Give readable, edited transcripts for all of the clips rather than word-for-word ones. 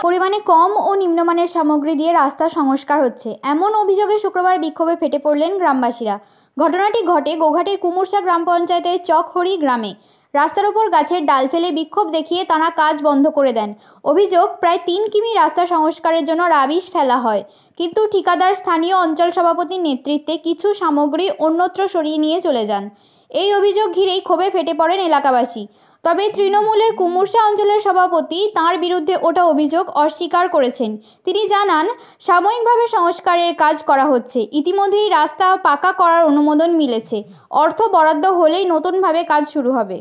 পরিমাণে কম ও নিম্নমানের সামগ্রী দিয়ে রাস্তা সংস্কার হচ্ছে এমন অভিযোগে শুক্রবার বিক্ষোভে ফেটে পড়লেন গ্রামবাসীরা। ঘটনাটি ঘটে গোঘাটের কুমুরসা গ্রাম পঞ্চায়েতের চকহরি গ্রামে। রাস্তার উপর গাছের ডাল ফেলে বিক্ষোভ দেখিয়ে তারা কাজ বন্ধ করে দেন। অভিযোগ, প্রায় 3 কিমি রাস্তা সংস্কারের জন্য রাবিশ ফেলা হয়, কিন্তু ঠিকাদার স্থানীয় অঞ্চল সভাপতির নেতৃত্বে কিছু সামগ্রী অন্যত্র সরিয়ে নিয়ে চলে যান। এই অভিযোগ ঘিরেই ক্ষোভে ফেটে পড়েন এলাকাবাসী। তবে তৃণমূলের কুমুরসা অঞ্চলের সভাপতি তাঁর বিরুদ্ধে ওঠা অভিযোগ অস্বীকার করেছেন। তিনি জানান, সাময়িকভাবে সংস্কারের কাজ করা হচ্ছে, ইতিমধ্যেই রাস্তা পাকা করার অনুমোদন মিলেছে, অর্থ বরাদ্দ হলেই নতুনভাবে কাজ শুরু হবে।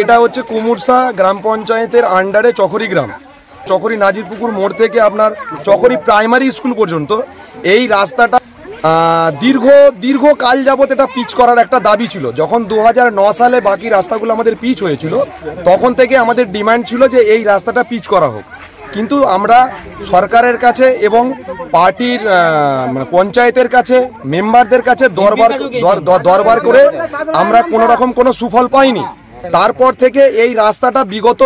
এটা হচ্ছে কুমুরসা গ্রাম পঞ্চায়েতের আন্ডারে চকহরি গ্রাম, চকহরি নাজিরপুকুর মোড় থেকে আপনার চকহরি প্রাইমারি স্কুল পর্যন্ত এই রাস্তাটা দীর্ঘ কাল যাবত এটা পিচ করার একটা দাবি ছিল। যখন 2009 সালে বাকি রাস্তাগুলো আমাদের পিচ হয়েছিল, তখন থেকে আমাদের ডিমান্ড ছিল যে এই রাস্তাটা পিচ করা হোক। কিন্তু আমরা সরকারের কাছে এবং পার্টির পঞ্চায়েতের কাছে মেম্বারদের কাছে দরবার করে আমরা কোনো রকম কোনো সুফল পাইনি। তারপর থেকে এই রাস্তাটা বিগত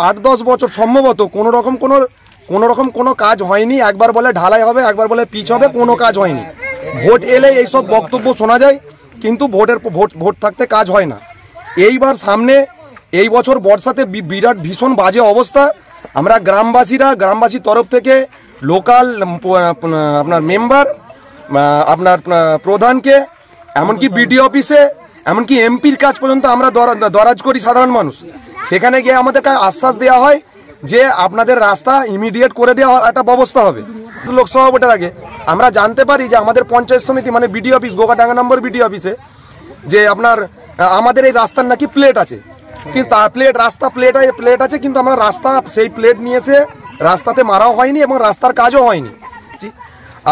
8-10 বছর সম্ভবত কোনো রকম কোনো কাজ হয়নি। একবার বলে ঢালাই হবে, একবার বলে পিচ হবে, কোনো কাজ হয়নি। ভোট এলে এইসব বক্তব্য শোনা যায়, কিন্তু ভোট থাকতে কাজ হয় না। এইবার সামনে এই বছর বর্ষাতে বিরাট ভীষণ বাজে অবস্থা। আমরা গ্রামবাসীর তরফ থেকে লোকাল আপনার মেম্বার, আপনার প্রধানকে, এমনকি বিডিও অফিসে, এমনকি এমপির কাজ পর্যন্ত আমরা দরাজ করি সাধারণ মানুষ। সেখানে গিয়ে আমাদেরকে আশ্বাস দেওয়া হয় যে আপনাদের রাস্তা ইমিডিয়েট করে দেওয়া একটা ব্যবস্থা হবে। লোকসভা ভোটের আগে আমরা জানতে পারি যে আমাদের পঞ্চায়েত সমিতি মানে বিডিও অফিস, গোঘাটাঙ্গা নম্বর বিডিও অফিসে, যে আপনার আমাদের এই রাস্তার নাকি প্লেট আছে, কিন্তু রাস্তা প্লেট আছে, কিন্তু আমরা রাস্তা সেই প্লেট নিয়ে এসে রাস্তাতে মারাও হয়নি এবং রাস্তার কাজও হয়নি।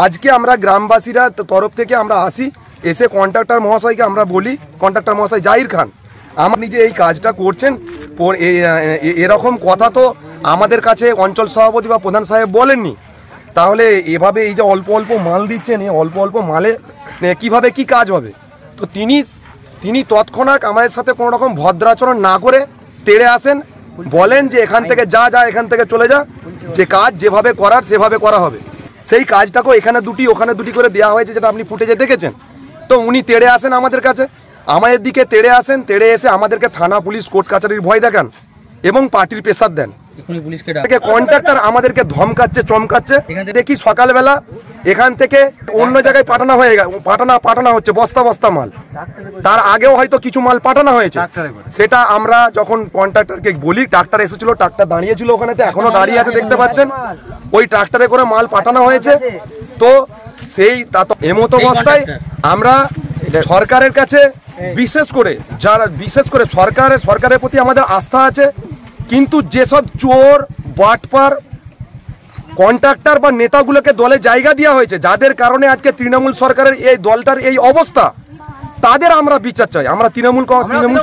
আজকে আমরা গ্রামবাসীরা তরফ থেকে আমরা আসি, এসে কন্ট্রাক্টর মহাশয়কে আমরা বলি, কন্ট্রাক্টর মহাশয় জাহির খান, আমার নিজে এই কাজটা করছেন, এরকম কথা তো আমাদের কাছে অঞ্চল সভাপতি বা প্রধান সাহেব বলেননি। তাহলে এভাবে এই যে অল্প অল্প মাল দিচ্ছেন, এই অল্প অল্প মালে কিভাবে কি কাজ হবে? তো তিনি তৎক্ষণাৎ আমাদের সাথে কোনো রকম ভদ্রাচরণ না করে তেড়ে আসেন, বলেন যে এখান থেকে যা এখান থেকে চলে যা, যে কাজ যেভাবে করার সেভাবে করা হবে। সেই কাজটাকেও এখানে দুটি ওখানে দুটি করে দেওয়া হয়েছে, যেটা আপনি ফুটেজে দেখেছেন। তো উনি তেড়ে আসেন আমাদের কাছে, আমাদের দিকে তেড়ে আসেন, তেড়ে এসে আমাদেরকে থানা পুলিশ কোর্ট কাছারির ভয় দেখান এবং পার্টির প্রেসার দেন। কন্ট্রাক্টর আমাদেরকে ধমকাচ্ছে, চমকাচ্ছে। দেখি সকালবেলা এখান থেকে অন্য জায়গায় পাঠানো হচ্ছে বস্তা মাল। তার আগেও হয়তো কিছু মাল পাঠানো হয়েছে। সেটা আমরা যখন কন্ট্রাক্টরকে বলি, ট্রাক্টর এসেছিল, ট্রাক্টর দাঁড়িয়েছিল ওখানে, এখনো দাঁড়িয়ে আছে দেখতে পাচ্ছেন। ওই ট্রাক্টরে করে মাল পাঠানো হয়েছে। তো সেই এমতো অবস্থায় আমরা সরকারের কাছে বিশেষ করে সরকারের প্রতি আমাদের আস্থা আছে, কিন্তু যেসব চোর বাটপার কন্ট্রাক্টর বা নেতাগুলোকে দলে জায়গা দেওয়া হয়েছে, যাদের কারণে আজকে তৃণমূল সরকারের এই দলটার এই অবস্থা, তাদের আমরা বিচার চাই। আমরা তৃণমূল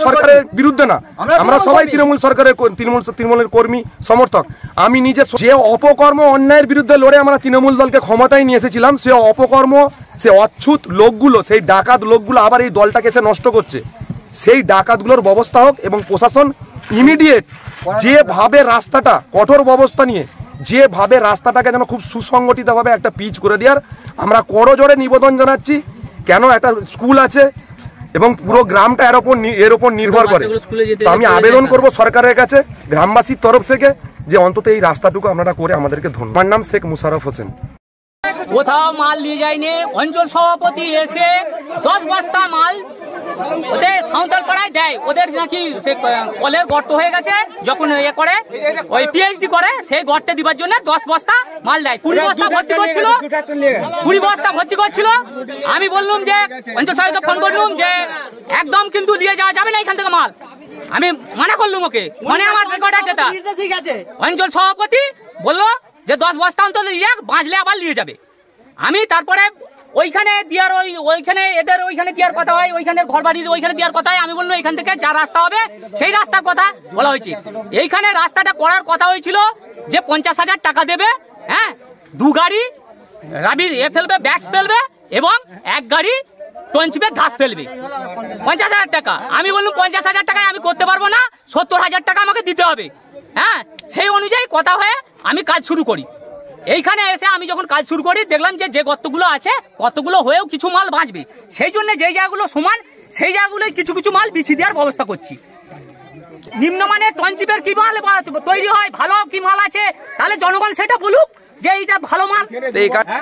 সরকারের বিরুদ্ধে না, আমরা সবাই তৃণমূলের কর্মী সমর্থক। আমি নিজে যে অপকর্ম অন্যায়ের বিরুদ্ধে লড়ে আমরা তৃণমূল দলকে ক্ষমতায় নিয়ে এসেছিলাম, সে অপকর্ম, সে অচ্ছুত লোকগুলো, সেই ডাকাত লোকগুলো আবার এই দলটাকে এসে নষ্ট করছে। সেই ডাকাতগুলোর ব্যবস্থা হোক এবং প্রশাসন ইমিডিয়েট যেভাবে রাস্তাটা কঠোর ব্যবস্থা নিয়ে যেভাবে রাস্তাটাকে যেন খুব সুসংগঠিতভাবে একটা পিচ করে দেওয়ার আমরা করজোড়ে নিবেদন জানাচ্ছি। কেন একটা স্কুল আছে এবং পুরো গ্রামটা এর উপর নির্ভর করে। তো আমি আবেদন করব সরকারের কাছে গ্রামবাসীর তরফ থেকে যে অন্তত এই রাস্তাটুকু আপনারা করে আমাদেরকে ধন্যবাদ। আমার নাম শেখ মুশারফ হোসেন। কোথাও মাল নিয়ে যায়নি, অঞ্চল সভাপতি এসে 10 বস্তা মাল ওদের সাঁওতাল পাড়ায় দেয়। ওদের নাকি সে কলের গর্ত হয়ে গেছে, যখন করে ওই পিএইচডি করে, সেই গর্তে দিবার জন্য 10 বস্তা মাল দেয়। 20 বস্তা ভর্তি করছিল। আমি বললাম যে অঞ্চল সভাপতি ফোন করলাম যে একদম কিন্তু দিয়ে যাওয়া যাবে না এখান থেকে মাল। আমি মানা করলাম ওকে, মানে আমার রেকর্ড আছে। তা অঞ্চল সভাপতি বললো যে 10 বস্তা অন্তত বাঁচলে আবার নিয়ে যাবে। আমি তারপরে ওইখানে দেওয়ার ওইখানে এদের ওইখানে দেওয়ার কথা হয়, ওইখানে ঘর বাড়ি ওইখানে দেওয়ার কথা হয়। আমি বললাম এখান থেকে যা রাস্তা হবে সেই রাস্তার কথা বলা হয়েছে। এইখানে রাস্তাটা করার কথা হয়েছিল যে 50,000 টাকা দেবে, হ্যাঁ, 2 গাড়ি রাবি ফেলবে, ব্যাগস ফেলবে এবং 1 গাড়ি টঞ্চিপে ঘাস ফেলবে 50,000 টাকা। আমি বললাম 50,000 টাকায় আমি করতে পারবো না, 70,000 টাকা আমাকে দিতে হবে। হ্যাঁ, সেই অনুযায়ী কথা হয়ে আমি কাজ শুরু করি। এইখানে এসে আমি যখন কাজ শুরু করি দেখলাম যে গর্তগুলো আছে, গর্তগুলো হয়েও কিছু মাল বাঁচবে, সেই জন্য যেই জায়গাগুলো সমান সেই জায়গাগুলোয় কিছু কিছু মাল বিছিয়ে দেওয়ার ব্যবস্থা করছি। নিম্নমানের টনচিপের কি মাল তৈরি হয়, ভালো কি মাল আছে, তাহলে জনগণ সেটা বলুক যে এইটা ভালো মাল।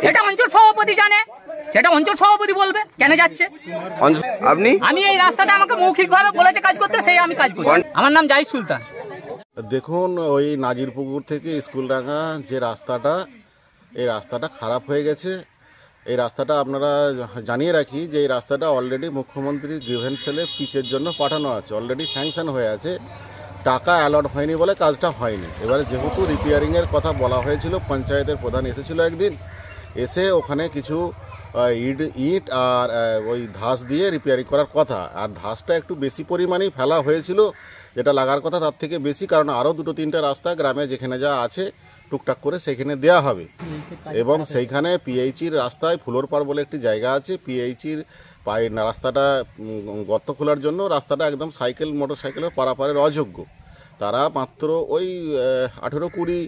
সেটা অঞ্চল সভাপতি জানে, সেটা অঞ্চল সভাপতি বলবে কেন যাচ্ছে। আমি এই রাস্তাটা আমাকে মৌখিকভাবে বলেছে কাজ করতে, সেই আমি কাজ করি। আমার নাম জাহিদ সুলতান। দেখুন, ওই নাজিরপুকুর থেকে স্কুলডাঙ্গা যে রাস্তাটা, এই রাস্তাটা খারাপ হয়ে গেছে। এই রাস্তাটা আপনারা জানিয়ে রাখি যে এই রাস্তাটা অলরেডি মুখ্যমন্ত্রী গ্রিভেন্স সেলে পিচের জন্য পাঠানো আছে, অলরেডি স্যাংশন হয়ে আছে, টাকা অ্যালট হয়নি বলে কাজটা হয়নি। এবারে যেহেতু রিপেয়ারিংয়ের কথা বলা হয়েছিল, পঞ্চায়েতের প্রধান এসেছিল একদিন, এসে ওখানে কিছু ইট আর ওই ধাস দিয়ে রিপেয়ারিং করার কথা, আর ধাসটা একটু বেশি পরিমাণেই ফেলা হয়েছিল, যেটা লাগার কথা তার থেকে বেশি, কারণ আরও 2-3টা রাস্তা গ্রামে যেখানে যা আছে টুকটাক করে সেখানে দেয়া হবে। এবং সেইখানে পিএইচির রাস্তায় ফুলোরপাড় বলে একটি জায়গা আছে, পিএইচির পায়ে রাস্তাটা গর্ত খোলার জন্য রাস্তাটা একদম সাইকেল মোটর সাইকেলের পারাপারের অযোগ্য। তারা মাত্র ওই 18-20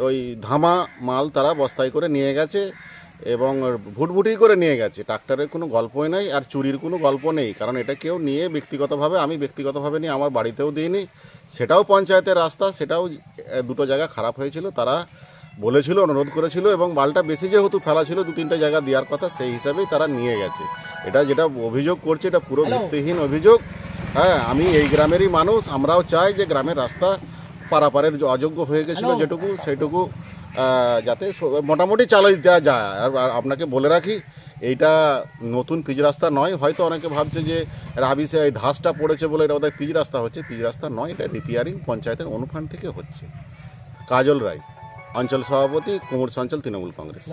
ওই ধামা মাল তারা বস্তায় করে নিয়ে গেছে এবং ভুটভুটি করে নিয়ে গেছে। ট্রাক্টরের কোনো গল্পই নেই, আর চুরির কোনো গল্প নেই, কারণ এটা কেউ নিয়ে ব্যক্তিগতভাবে, আমি ব্যক্তিগতভাবে নিয়ে আমার বাড়িতেও দিইনি। সেটাও পঞ্চায়েতের রাস্তা, সেটাও 2টো জায়গা খারাপ হয়েছিল, তারা বলেছিল, অনুরোধ করেছিল, এবং মালটা বেশি যেহেতু ফেলা ছিল 2-3টে জায়গা দেওয়ার কথা, সেই হিসাবেই তারা নিয়ে গেছে। এটা যেটা অভিযোগ করছে এটা পুরো ভিত্তিহীন অভিযোগ। হ্যাঁ, আমি এই গ্রামেরই মানুষ, আমরাও চাই যে গ্রামের রাস্তা পারাপারের অযোগ্য হয়ে গেছিলো যেটুকু, সেইটুকু যাতে মোটামুটি চালিয়ে দেওয়া যায়। আর আপনাকে বলে রাখি, এইটা নতুন পিচ রাস্তা নয়। হয়তো অনেকে ভাবছে যে রাবিসে এই ধাসটা পড়েছে বলে এটা ওদের পিচ রাস্তা হচ্ছে, পিচ রাস্তা নয়, এটা রিপেয়ারিং পঞ্চায়েতের অনুফান্ড থেকে হচ্ছে। কাজল রায়, অঞ্চল সভাপতি, কুমুরসা অঞ্চল তৃণমূল কংগ্রেস।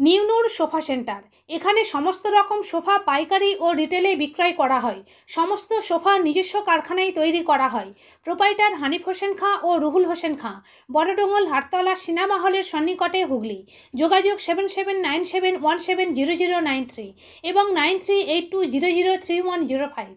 নিউনুর সোফা সেন্টার, এখানে সমস্ত রকম সোফা পাইকারি ও রিটেলে বিক্রয় করা হয়। সমস্ত সোফা নিজস্ব কারখানায় তৈরি করা হয়। প্রোপাইটার হানিফ হোসেন খাঁ ও রুহুল হোসেন খাঁ, বড়ডোঙ্গল হাটতলা সিনেমা হলের সন্নিকটে, হুগলি। যোগাযোগ 7797170093 এবং 9382003105।